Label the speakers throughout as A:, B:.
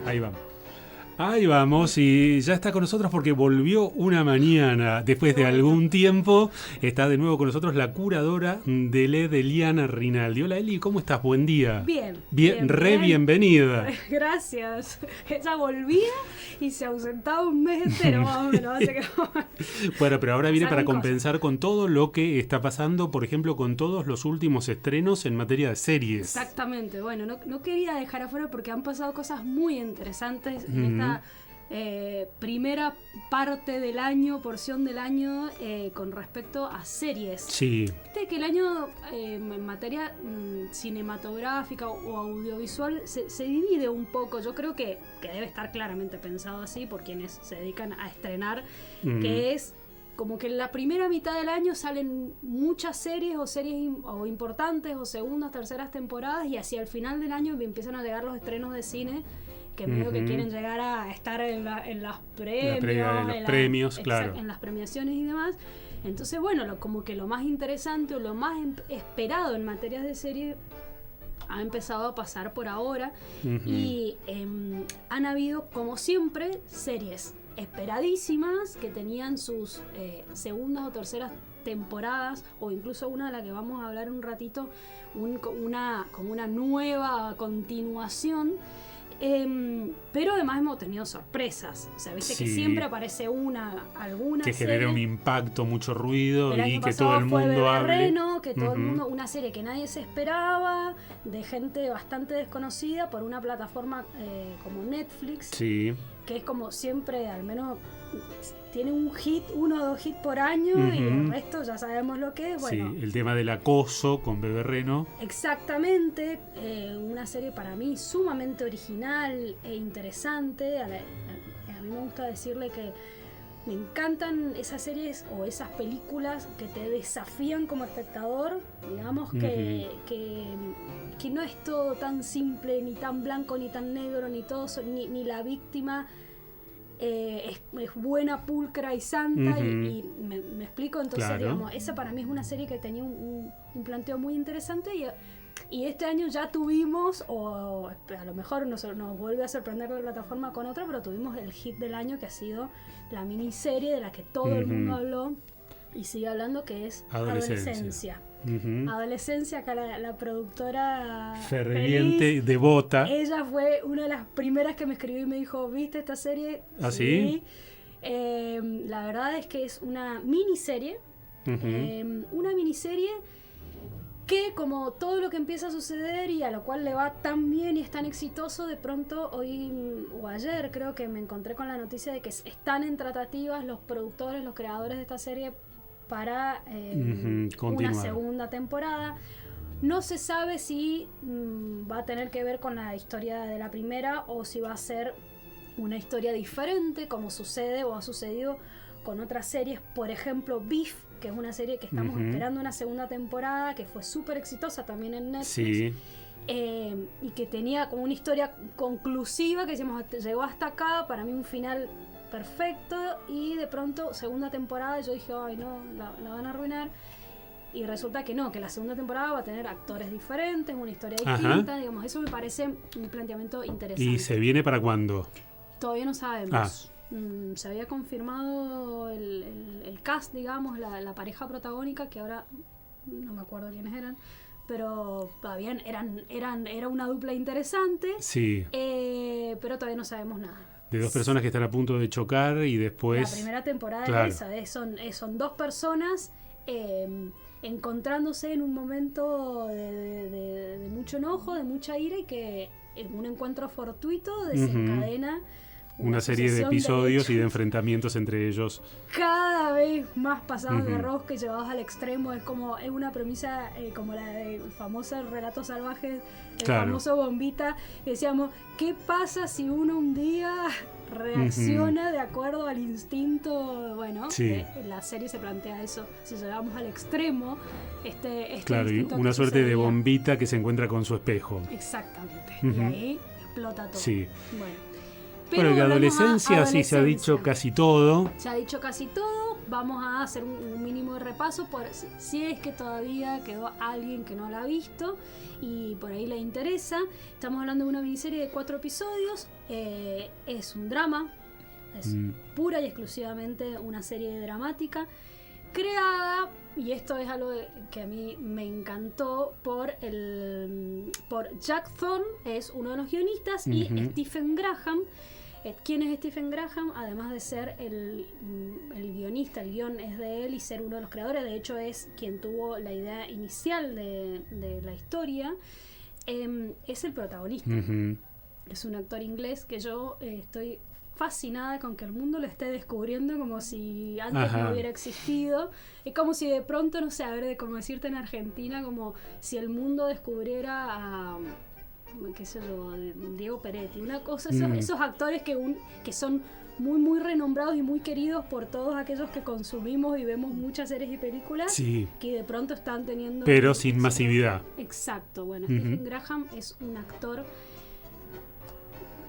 A: Ahí vamos. Ahí vamos, y ya está con nosotros porque volvió una mañana. Después de algún tiempo, está de nuevo con nosotros la curadora de LED, Eliana Rinaldi. Hola Eli, ¿cómo estás? Buen día.
B: Bien.
A: Bienvenida.
B: Gracias. Ella volvía y se ausentaba un mes entero, más o menos.
A: Bueno, pero ahora viene para
B: cosas.
A: compensar con todo lo que está pasando, por ejemplo, con todos los últimos estrenos en materia de series.
B: Exactamente. Bueno, no quería dejar afuera porque han pasado cosas muy interesantes en esta primera parte del año, porción del año, con respecto a series.
A: Sí.
B: Viste que el año en materia cinematográfica o audiovisual se divide un poco. Yo creo que debe estar claramente pensado así por quienes se dedican a estrenar, que es como que en la primera mitad del año salen muchas series o importantes o segundas, terceras temporadas, y hacia el final del año empiezan a llegar los estrenos de cine que medio que quieren llegar a estar en las premios,
A: claro.
B: En las premiaciones y demás. Entonces, bueno, como que lo más interesante o lo más esperado en materias de serie ha empezado a pasar por ahora. Y han habido, como siempre, series esperadísimas que tenían sus segundas o terceras temporadas, o incluso una de la que vamos a hablar un ratito, como una nueva continuación. Pero además hemos tenido sorpresas. O sea, viste que siempre aparece alguna
A: que
B: serie
A: genera un impacto, mucho ruido y que
B: todo
A: el mundo hable.
B: Que todo el mundo, una serie que nadie se esperaba, de gente bastante desconocida, por una plataforma como Netflix.
A: Sí.
B: Que es como siempre, al menos tiene uno o dos hits por año, y el resto ya sabemos lo que es. Bueno,
A: sí, el tema del acoso con Bebe Reno.
B: Exactamente, una serie para mí sumamente original e interesante. A mí me gusta decirle que me encantan esas series o esas películas que te desafían como espectador, digamos, que no es todo tan simple, ni tan blanco, ni tan negro, ni la víctima es buena, pulcra y santa, y me explico. Entonces,
A: claro,
B: digamos, esa para mí es una serie que tenía un planteo muy interesante, y este año ya tuvimos, o a lo mejor nos vuelve a sorprender la plataforma con otra, pero tuvimos el hit del año, que ha sido la miniserie de la que todo el mundo habló y sigue hablando, que es Adolescencia. Adolescencia, acá la productora
A: ferviente,
B: feliz,
A: devota.
B: Ella fue una de las primeras que me escribió y me dijo: ¿viste esta serie?
A: ¿Ah, sí?
B: La verdad es que es una miniserie. Una miniserie que, como todo lo que empieza a suceder y a lo cual le va tan bien y es tan exitoso, de pronto hoy o ayer creo que me encontré con la noticia de que están en tratativas los productores, los creadores de esta serie para una segunda temporada. No se sabe si va a tener que ver con la historia de la primera o si va a ser una historia diferente, como sucede o ha sucedido con otras series. Por ejemplo, Beef, que es una serie que estamos esperando una segunda temporada, que fue súper exitosa también en Netflix.
A: Sí.
B: Y que tenía como una historia conclusiva, que decíamos, llegó hasta acá, para mí un final perfecto, y de pronto segunda temporada, yo dije, ay no, la van a arruinar, y resulta que no, que la segunda temporada va a tener actores diferentes, una historia distinta. Digamos, eso me parece un planteamiento interesante.
A: ¿Y se viene para cuándo?
B: Todavía no sabemos. Se había confirmado el cast, digamos, la pareja protagónica, que ahora no me acuerdo quiénes eran, pero todavía era una dupla interesante.
A: Sí.
B: Pero todavía no sabemos nada.
A: De dos personas que están a punto de chocar y después...
B: La primera temporada,
A: claro,
B: es esa, son dos personas encontrándose en un momento de mucho enojo, de mucha ira, y que en un encuentro fortuito desencadena
A: una serie de episodios y de enfrentamientos entre ellos
B: cada vez más pasados de rosca y llevados al extremo. Es una premisa como la de famosos Relatos Salvajes, el famoso Bombita, que decíamos, ¿qué pasa si uno un día reacciona de acuerdo al instinto? Bueno, la serie se plantea eso, si llevamos al extremo
A: claro, y una suerte de Bombita que se encuentra con su espejo.
B: Exactamente, y ahí explota todo.
A: Sí.
B: Pero
A: que adolescencia, sí, se ha dicho casi todo.
B: Se ha dicho casi todo. vamos a hacer un mínimo de repaso por si es que todavía quedó alguien que no la ha visto y por ahí le interesa. Estamos hablando de una miniserie de 4 episodios. Es un drama, es pura y exclusivamente una serie dramática creada, y esto es algo que a mí me encantó, por Jack Thorne, es uno de los guionistas, y Stephen Graham. ¿Quién es Stephen Graham? Además de ser el guionista, el guión es de él y ser uno de los creadores, de hecho es quien tuvo la idea inicial de la historia, es el protagonista. Es un actor inglés que yo estoy fascinada con que el mundo lo esté descubriendo como si antes no hubiera existido. Es como si de pronto, no sé, a ver, como decirte en Argentina, como si el mundo descubriera a, qué sé yo, Diego Peretti, una cosa, esos actores que son muy muy renombrados y muy queridos por todos aquellos que consumimos y vemos muchas series y películas, que de pronto están teniendo...
A: Pero sin masividad.
B: Exacto, bueno, Stephen Graham es un actor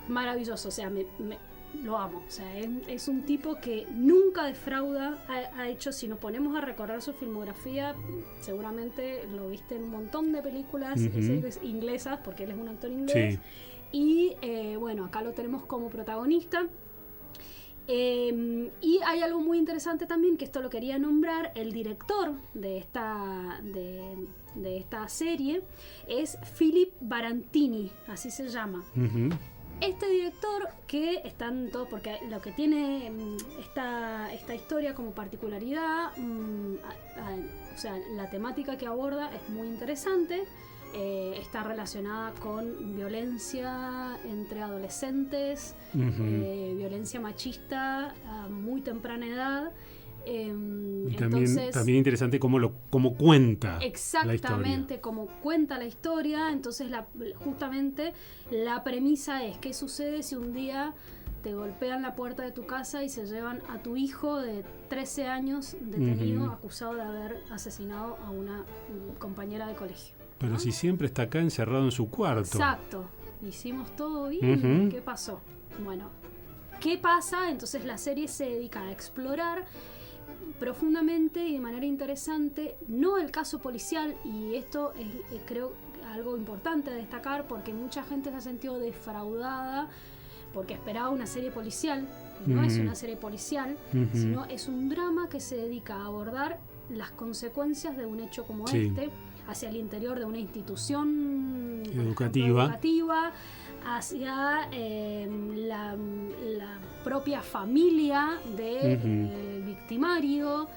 B: maravilloso, o sea, lo amo, o sea, es un tipo que nunca defrauda. Ha hecho, si nos ponemos a recorrer su filmografía, seguramente lo viste en un montón de películas series inglesas, porque él es un actor inglés, y bueno, acá lo tenemos como protagonista. Y hay algo muy interesante también, que esto lo quería nombrar, el director de esta serie es Philip Barantini, así se llama. Este director, que están todos, porque lo que tiene esta historia como particularidad, o sea, la temática que aborda es muy interesante, está relacionada con violencia entre adolescentes, violencia machista a muy temprana edad.
A: Y también interesante cómo cuenta
B: exactamente cómo cuenta la historia. Entonces justamente la premisa es: ¿qué sucede si un día te golpean la puerta de tu casa y se llevan a tu hijo de 13 años detenido, acusado de haber asesinado a una compañera de colegio?
A: Pero si siempre está acá encerrado en su cuarto.
B: Exacto, hicimos todo bien. ¿Qué pasó? Bueno, ¿qué pasa? Entonces la serie se dedica a explorar profundamente y de manera interesante, no el caso policial, y esto es creo algo importante a destacar, porque mucha gente se ha sentido defraudada porque esperaba una serie policial. No es una serie policial, sino es un drama que se dedica a abordar las consecuencias de un hecho como este hacia el interior de una institución educativa, hacia la propia familia del victimario.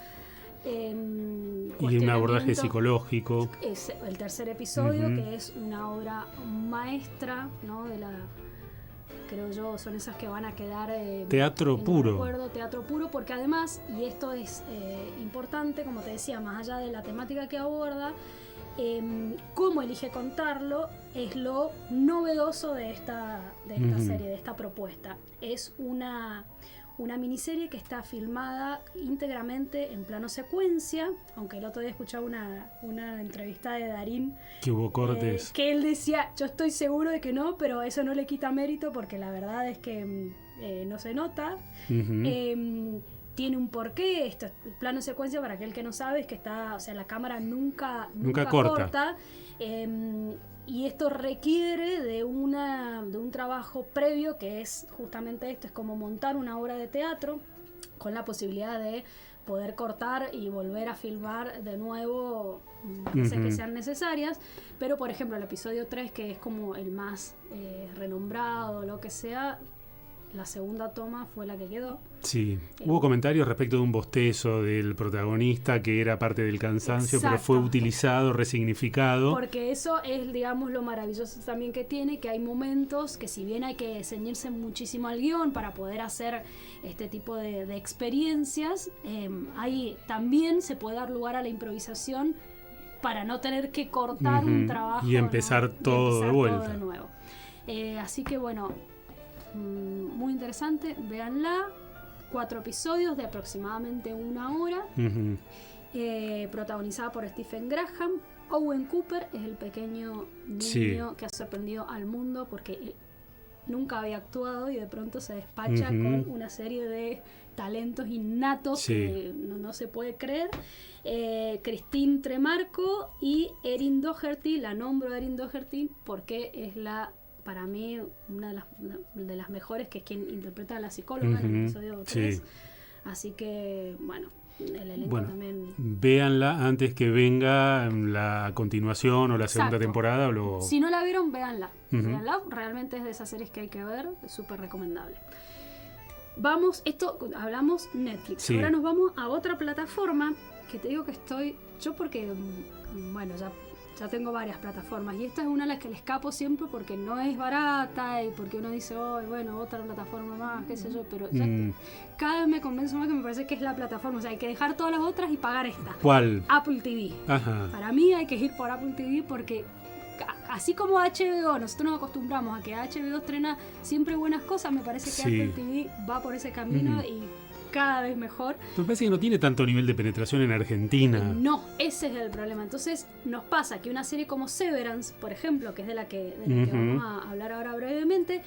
A: Y un abordaje psicológico.
B: Es el tercer episodio, que es una obra maestra, ¿no? Creo yo, son esas que van a quedar
A: teatro puro.
B: Recuerdo, teatro puro, porque además, y esto es importante, como te decía, más allá de la temática que aborda, cómo elige contarlo es lo novedoso de esta serie, de esta propuesta. Es una miniserie que está filmada íntegramente en plano secuencia, aunque el otro día escuchaba una entrevista de Darín,
A: que hubo cortes,
B: que él decía: yo estoy seguro de que no, pero eso no le quita mérito, porque la verdad es que no se nota. Tiene un porqué. Esto es plano secuencia, para aquel que no sabe, es que está, o sea, la cámara nunca corta. Y esto requiere de un trabajo previo, que es justamente esto: es como montar una obra de teatro con la posibilidad de poder cortar y volver a filmar de nuevo veces que sean necesarias. Pero por ejemplo el episodio 3, que es como el más renombrado, lo que sea, la segunda toma fue la que quedó.
A: Sí, hubo comentarios respecto de un bostezo del protagonista que era parte del cansancio. Exacto. Pero fue utilizado, resignificado.
B: Porque eso es, digamos, lo maravilloso también que tiene, que hay momentos que, si bien hay que ceñirse muchísimo al guión para poder hacer este tipo de experiencias, ahí también se puede dar lugar a la improvisación para no tener que cortar un trabajo
A: y empezar, ¿no? Todo de vuelta.
B: Todo de nuevo. Así que bueno, muy interesante, véanla. 4 episodios de aproximadamente 1 hora, protagonizada por Stephen Graham. Owen Cooper es el pequeño niño que ha sorprendido al mundo, porque nunca había actuado y de pronto se despacha con una serie de talentos innatos que no se puede creer. Christine Tremarco y Erin Doherty. La nombro a Erin Doherty porque es para mí una de las mejores, que es quien interpreta a la psicóloga en el episodio 3. Así que, bueno, el elenco también.
A: Véanla antes que venga la continuación o la segunda temporada.
B: Si no la vieron, véanla. Véanla. Realmente es de esas series que hay que ver. Es súper recomendable. Hablamos Netflix. Ahora nos vamos a otra plataforma que te digo que yo porque, bueno, ya tengo varias plataformas y esta es una a la que le escapo siempre porque no es barata y porque uno dice, bueno, otra plataforma más, qué sé yo, pero ya cada vez me convenzo más que me parece que es la plataforma, o sea, hay que dejar todas las otras y pagar esta.
A: ¿Cuál?
B: Apple TV.
A: Ajá.
B: Para mí hay que ir por Apple TV porque así como HBO, nosotros nos acostumbramos a que HBO estrena siempre buenas cosas, me parece que Apple TV va por ese camino y cada vez mejor.
A: Me parece que no tiene tanto nivel de penetración en Argentina.
B: No, ese es el problema. Entonces nos pasa que una serie como Severance, por ejemplo, que es de la que vamos a hablar ahora brevemente,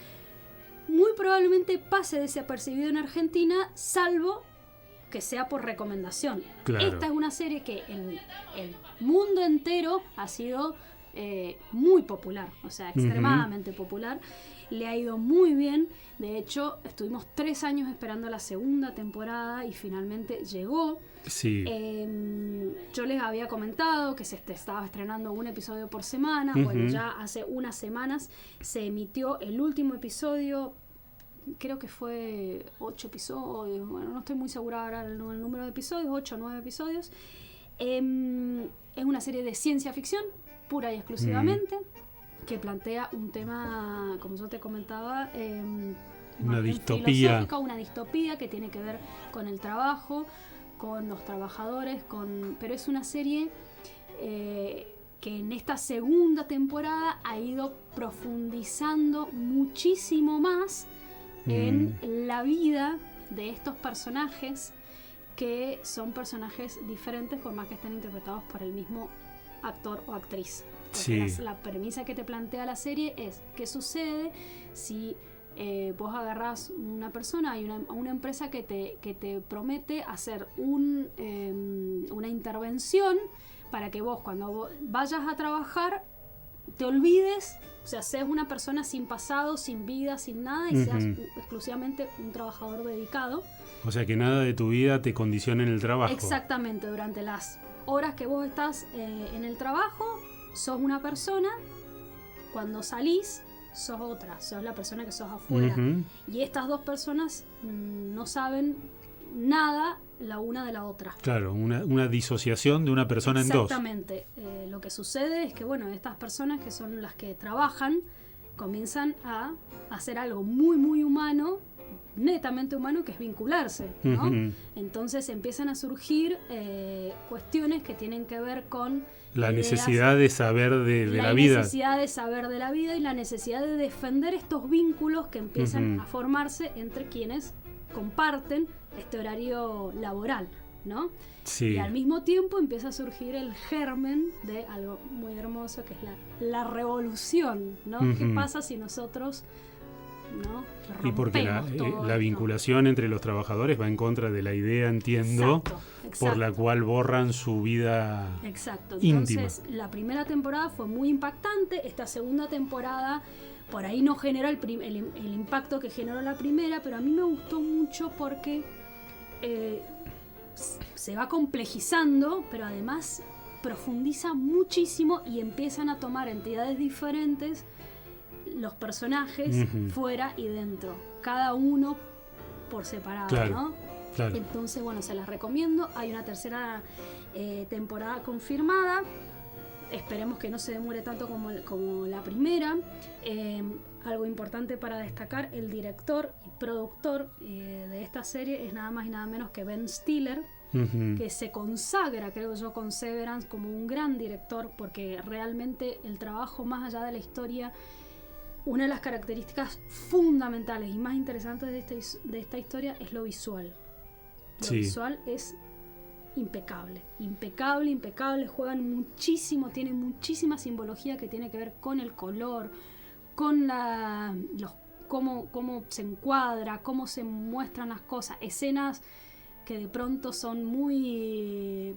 B: muy probablemente pase desapercibido en Argentina, salvo que sea por recomendación.
A: Claro.
B: Esta es una serie que en el mundo entero ha sido muy popular, o sea, extremadamente popular. Le ha ido muy bien. De hecho, estuvimos 3 años esperando la segunda temporada y finalmente llegó.
A: Sí.
B: Yo les había comentado que se estaba estrenando un episodio por semana. Bueno, ya hace unas semanas se emitió el último episodio. Creo que fue 8 episodios. Bueno, no estoy muy segura ahora el número de episodios. 8 o 9 episodios. Es una serie de ciencia ficción, pura y exclusivamente. Que plantea un tema, como yo te comentaba,
A: una distopía.
B: Una distopía que tiene que ver con el trabajo, con los trabajadores, pero es una serie que en esta segunda temporada ha ido profundizando muchísimo más en la vida de estos personajes, que son personajes diferentes por más que estén interpretados por el mismo actor o actriz. La premisa que te plantea la serie es qué sucede si vos agarrás una persona y una empresa que te promete hacer una intervención para que vos cuando vayas a trabajar te olvides, o sea, seas una persona sin pasado, sin vida, sin nada y seas exclusivamente un trabajador dedicado.
A: O sea, que nada de tu vida te condicione en el trabajo.
B: Exactamente, durante las horas que vos estás en el trabajo sos una persona, cuando salís sos otra, sos la persona que sos afuera. Y estas dos personas no saben nada la una de la otra.
A: Claro, una disociación de una persona en dos.
B: Exactamente. Lo que sucede es que, bueno, estas personas que son las que trabajan comienzan a hacer algo muy, muy humano, netamente humano, que es vincularse, ¿no? Entonces empiezan a surgir cuestiones que tienen que ver con
A: la necesidad de saber de la vida. La
B: necesidad de saber de la vida y la necesidad de defender estos vínculos que empiezan a formarse entre quienes comparten este horario laboral, ¿no?
A: Sí.
B: Y al mismo tiempo empieza a surgir el germen de algo muy hermoso que es la revolución, ¿no? ¿Qué pasa si nosotros
A: y porque la vinculación entre los trabajadores va en contra de la idea, entiendo, exacto. Por la cual borran su vida íntima.
B: Entonces, la primera temporada fue muy impactante. Esta segunda temporada por ahí no generó el impacto que generó la primera, pero a mí me gustó mucho porque se va complejizando, pero además profundiza muchísimo y empiezan a tomar entidades diferentes los personajes fuera y dentro, cada uno por separado, claro, ¿no?
A: Claro.
B: Entonces, bueno, se las recomiendo. Hay una tercera temporada confirmada. Esperemos que no se demore tanto como la primera. Algo importante para destacar, el director y productor de esta serie es nada más y nada menos que Ben Stiller, que se consagra, creo yo, con Severance como un gran director, porque realmente el trabajo más allá de la historia, una de las características fundamentales y más interesantes de esta historia es lo visual. Lo visual es impecable, juegan muchísimo, tienen muchísima simbología que tiene que ver con el color, con cómo se encuadra, cómo se muestran las cosas, escenas que de pronto son muy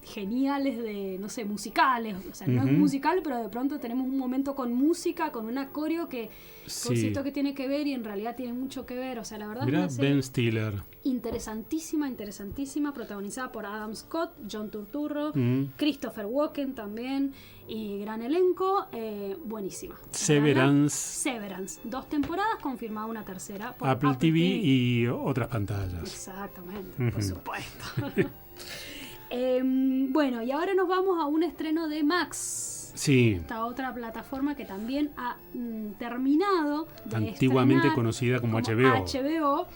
B: geniales de, no sé, musicales, o sea, no es musical, pero de pronto tenemos un momento con música, con un acorio que siento que tiene que ver y en realidad tiene mucho que ver, o sea, la verdad
A: Mirá,
B: es una serie
A: Ben Stiller.
B: interesantísima, protagonizada por Adam Scott, John Turturro, Christopher Walken también, y gran elenco, buenísima. Severance, 2 temporadas, confirmada una tercera por
A: Apple TV y otras pantallas.
B: Exactamente, por supuesto. Bueno, y ahora nos vamos a un estreno de Max.
A: Sí.
B: Esta otra plataforma que también ha terminado de
A: antiguamente conocida como HBO.
B: HBO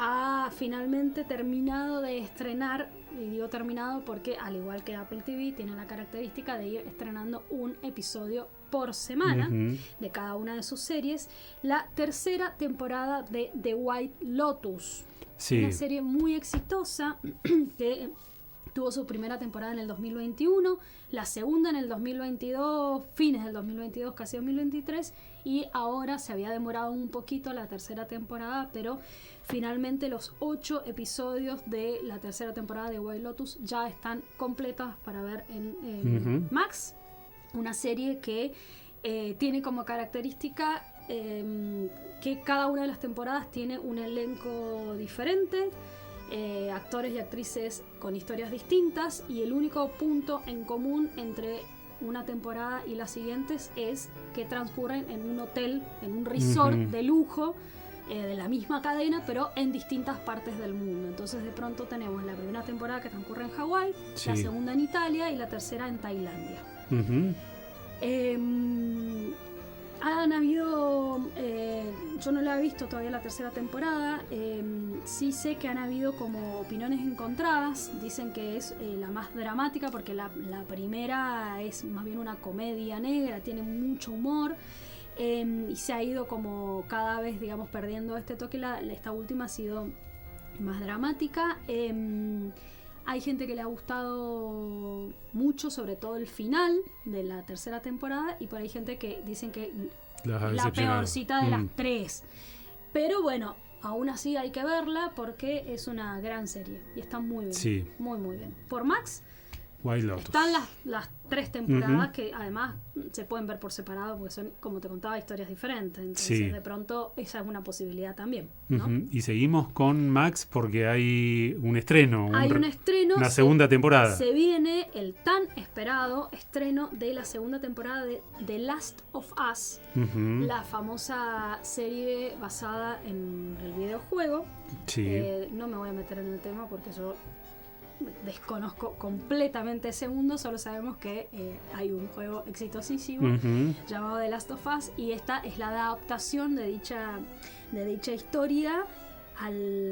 B: ha finalmente terminado de estrenar, y digo terminado porque al igual que Apple TV tiene la característica de ir estrenando un episodio por semana de cada una de sus series, la tercera temporada de The White Lotus. Sí. Una serie muy exitosa que tuvo su primera temporada en el 2021, la segunda en el 2022, fines del 2022, casi 2023, y ahora se había demorado un poquito la tercera temporada, pero finalmente los 8 episodios de la tercera temporada de White Lotus ya están completas para ver en Max. Una serie que tiene como característica que cada una de las temporadas tiene un elenco diferente, actores y actrices con historias distintas, y el único punto en común entre una temporada y las siguientes es que transcurren en un hotel, en un resort de lujo de la misma cadena, pero en distintas partes del mundo. Entonces de pronto tenemos la primera temporada que transcurre en Hawái, la segunda en Italia y la tercera en Tailandia. Han habido, yo no la he visto todavía la tercera temporada, sí sé que han habido como opiniones encontradas, dicen que es la más dramática porque la primera es más bien una comedia negra, tiene mucho humor, y se ha ido como cada vez, digamos, perdiendo este toque. Esta última ha sido más dramática. Hay gente que le ha gustado mucho, sobre todo el final de la tercera temporada, y por ahí gente que dicen que la peorcita de las 3. Pero bueno, aún así hay que verla porque es una gran serie y está muy bien. Sí. Muy, muy bien. Por Max
A: White Lotus.
B: Están las 3 temporadas que además se pueden ver por separado porque son, como te contaba, historias diferentes. Entonces de pronto esa es una posibilidad también, ¿no?
A: Y seguimos con Max porque hay un estreno.
B: Hay un estreno.
A: Una segunda temporada.
B: Se viene el tan esperado estreno de la segunda temporada de The Last of Us, la famosa serie basada en el videojuego. No me voy a meter en el tema porque yo desconozco completamente ese mundo, solo sabemos que hay un juego exitosísimo llamado The Last of Us, y esta es la adaptación de dicha historia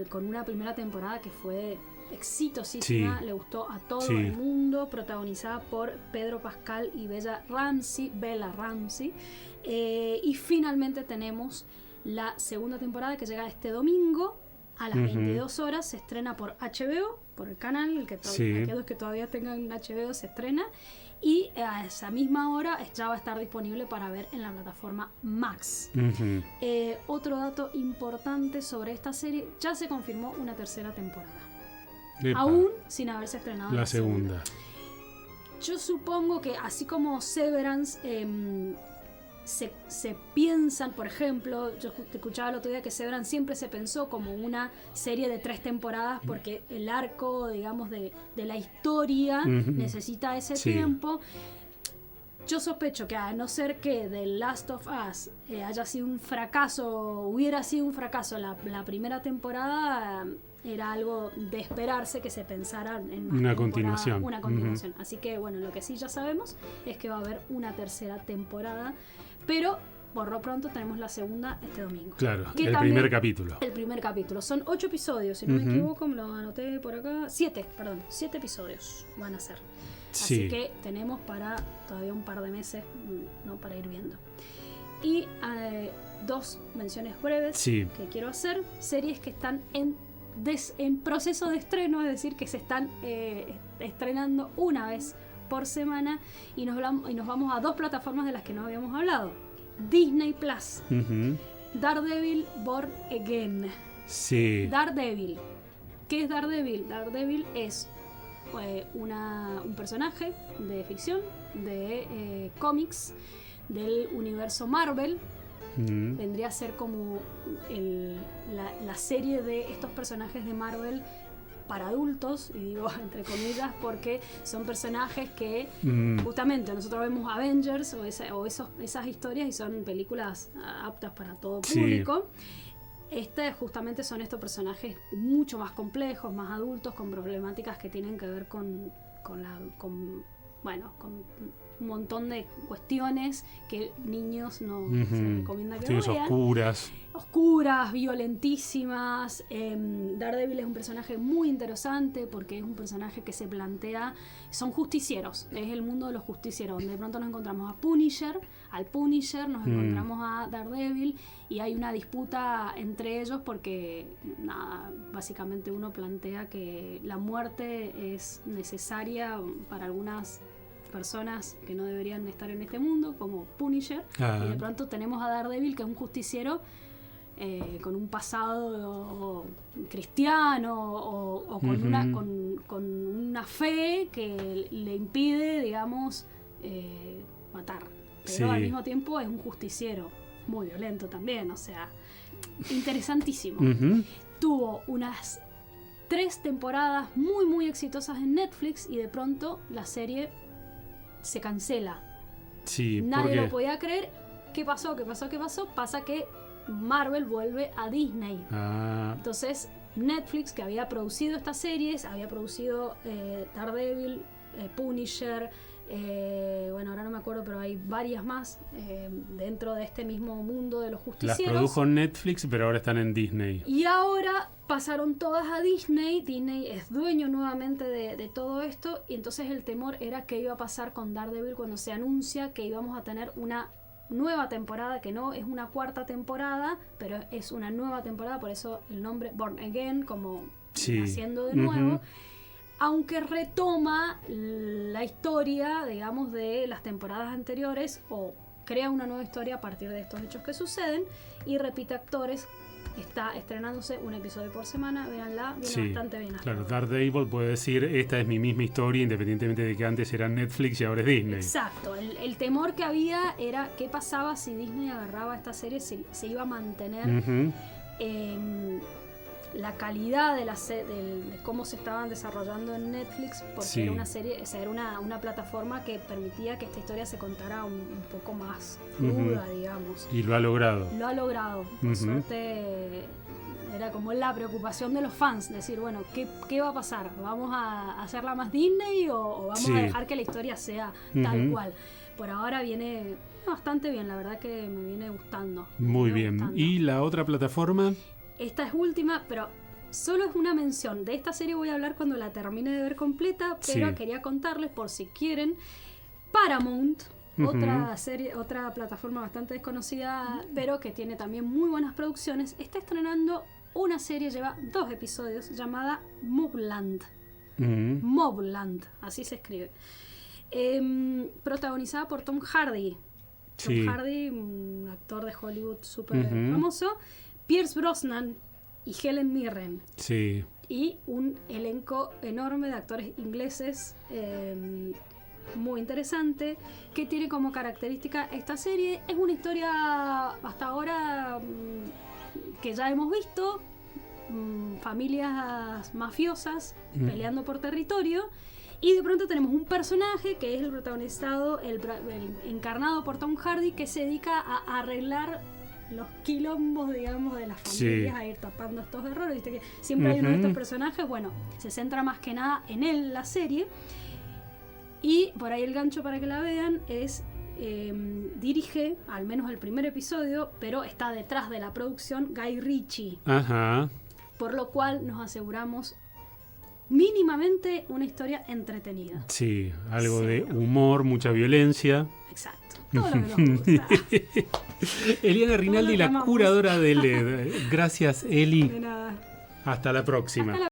B: con una primera temporada que fue exitosísima, le gustó a todo el mundo, protagonizada por Pedro Pascal y Bella Ramsey, y finalmente tenemos la segunda temporada que llega este domingo a las 22 horas, se estrena por HBO, por el canal, aquellos que todavía tengan HBO se estrena, y a esa misma hora ya va a estar disponible para ver en la plataforma Max. Otro dato importante sobre esta serie: ya se confirmó una tercera temporada, aún sin haberse estrenado la segunda. Yo supongo que así como Severance, se piensan, por ejemplo, yo te escuchaba el otro día que Severance siempre se pensó como una serie de 3 temporadas porque el arco, digamos, de la historia necesita ese tiempo. Yo sospecho que a no ser que The Last of Us hubiera sido un fracaso la primera temporada, era algo de esperarse que se pensara en
A: una continuación.
B: Así que bueno, lo que sí ya sabemos es que va a haber una tercera temporada, pero por lo pronto tenemos la segunda este domingo. Claro,
A: el primer capítulo.
B: El primer capítulo. Son 8 episodios, si no me equivoco, me lo anoté por acá. 7 episodios van a ser. Así que tenemos para todavía un par de meses, ¿no?, para ir viendo. Y 2 menciones breves que quiero hacer. Series que están en proceso de estreno, es decir, que se están estrenando una vez por semana, y nos vamos a 2 plataformas de las que no habíamos hablado. Disney Plus. Daredevil Born Again.
A: Sí.
B: Daredevil. ¿Qué es Daredevil? Daredevil es un personaje de ficción, de cómics, del universo Marvel. Vendría a ser como la serie de estos personajes de Marvel para adultos, y digo entre comillas porque son personajes que justamente nosotros vemos Avengers o esas historias y son películas aptas para todo público. Sí. Justamente son estos personajes mucho más complejos, más adultos, con problemáticas que tienen que ver con un montón de cuestiones que niños no se recomienda que vean. Oscuras, violentísimas. Daredevil es un personaje muy interesante porque es un personaje que se plantea, son justicieros, es el mundo de los justicieros, donde de pronto nos encontramos al Punisher, nos encontramos a Daredevil, y hay una disputa entre ellos porque básicamente uno plantea que la muerte es necesaria para algunas personas que no deberían estar en este mundo, como Punisher, y de pronto tenemos a Daredevil, que es un justiciero con un pasado cristiano o con una fe que le impide, digamos, matar, pero al mismo tiempo es un justiciero muy violento también, o sea, interesantísimo. Tuvo unas 3 temporadas muy muy exitosas en Netflix y de pronto la serie se cancela.
A: Sí,
B: nadie lo podía creer. ¿Qué pasó? Pasa que Marvel vuelve a Disney. Entonces Netflix, que había producido estas series, había producido Daredevil, Punisher, ahora no me acuerdo, pero hay varias más dentro de este mismo mundo de los justicieros.
A: Las produjo Netflix, pero ahora están en Disney.
B: Y ahora pasaron todas a Disney. Disney es dueño nuevamente de todo esto, y entonces el temor era qué iba a pasar con Daredevil cuando se anuncia que íbamos a tener una nueva temporada, que no es una 4ª temporada, pero es una nueva temporada, por eso el nombre Born Again, como naciendo de nuevo. Aunque retoma la historia, digamos, de las temporadas anteriores, o crea una nueva historia a partir de estos hechos que suceden, y repite actores. Está estrenándose un episodio por semana, véanla, viene bastante bien.
A: Claro, Daredevil puede decir, esta es mi misma historia, independientemente de que antes era Netflix y ahora es Disney.
B: Exacto, el temor que había era qué pasaba si Disney agarraba esta serie, se iba a mantener la calidad de cómo se estaban desarrollando en Netflix, porque era una serie, o sea, era una plataforma que permitía que esta historia se contara un poco más cruda, digamos.
A: Y lo ha logrado.
B: Por suerte, era como la preocupación de los fans, decir, bueno, ¿qué va a pasar? ¿Vamos a hacerla más Disney o vamos a dejar que la historia sea tal cual? Por ahora viene bastante bien, la verdad que me viene gustando.
A: Muy bien. ¿Y la otra plataforma?
B: Esta es última, pero solo es una mención. De esta serie voy a hablar cuando la termine de ver completa, pero quería contarles, por si quieren, Paramount, otra plataforma bastante desconocida, pero que tiene también muy buenas producciones, está estrenando una serie, lleva 2 episodios, llamada Mobland. Mobland, así se escribe. Protagonizada por Tom Hardy. Tom Hardy, un actor de Hollywood súper famoso. Pierce Brosnan y Helen Mirren. Y un elenco enorme de actores ingleses, muy interesante, que tiene como característica esta serie. Es una historia hasta ahora que ya hemos visto, familias mafiosas peleando por territorio, y de pronto tenemos un personaje que es el protagonizado, el encarnado por Tom Hardy, que se dedica a arreglar los quilombos, digamos, de las familias, a ir tapando estos errores. Viste que siempre hay uno de estos personajes. Bueno, se centra más que nada en él, la serie. Y por ahí el gancho para que la vean es dirige al menos el primer episodio, pero está detrás de la producción Guy Ritchie. Por lo cual nos aseguramos mínimamente una historia entretenida.
A: Algo de humor, mucha violencia.
B: Exacto. Todo lo que nos gusta.
A: Eliana Rinaldi, la curadora de LED. Gracias, Eli.
B: De nada.
A: Hasta la próxima.